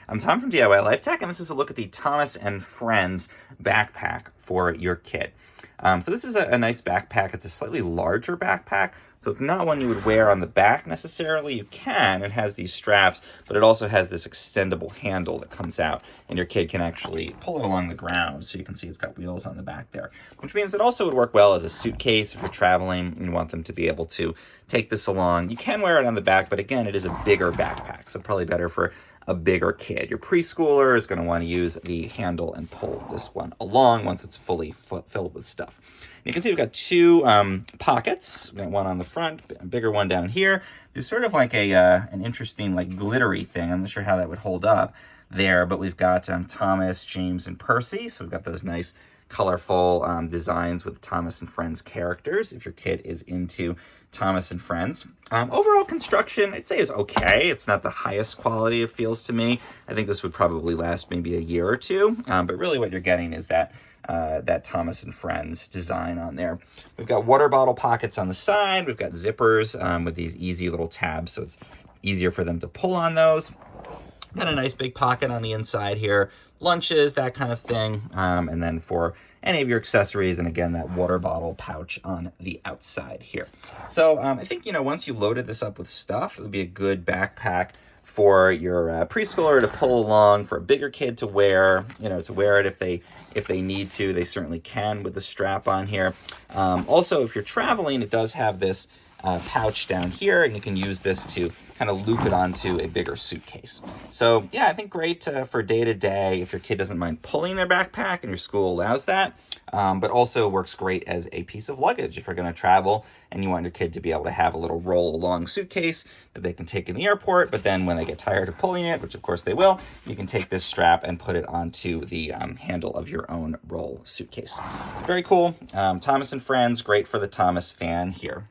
I'm Tom from DIY Life Tech, and this is a look at the Thomas and Friends backpack for your kid. So this is a nice backpack. It's a slightly larger backpack, so it's not one you would wear on the back necessarily. You can. It has these straps, but it also has this extendable handle that comes out, and your kid can actually pull it along the ground. So you can see it's got wheels on the back there, which means it also would work well as a suitcase if you're traveling and you want them to be able to take this along. You can wear it on the back, but again, it is a bigger backpack, so probably better for a bigger kid. Your preschooler is going to want to use the handle and pull this one along once it's fully filled with stuff. And you can see we've got two pockets. We've got one on the front, a bigger one down here. There's sort of like an interesting like glittery thing. I'm not sure how that would hold up there, but we've got Thomas, James, and Percy. So we've got those nice colorful designs with Thomas and Friends characters if your kid is into Thomas and Friends. Overall construction, I'd say, is okay. It's not the highest quality, it feels to me. I think this would probably last maybe a year or two, but really what you're getting is that Thomas and Friends design on there. We've got water bottle pockets on the side. We've got zippers with these easy little tabs, so it's easier for them to pull on those. Got a nice big pocket on the inside here, lunches, that kind of thing, and then for any of your accessories, and again, that water bottle pouch on the outside here. So I think, once you loaded this up with stuff, it would be a good backpack for your preschooler to pull along, for a bigger kid to wear, to wear it if they need to. They certainly can with the strap on here. Also, if you're traveling, it does have this pouch down here, and you can use this to kind of loop it onto a bigger suitcase. So yeah, I think great for day-to-day if your kid doesn't mind pulling their backpack and your school allows that, but also works great as a piece of luggage if you're going to travel and you want your kid to be able to have a little roll-along suitcase that they can take in the airport, but then when they get tired of pulling it, which of course they will, you can take this strap and put it onto the handle of your own roll suitcase. Very cool. Thomas and Friends, great for the Thomas fan here.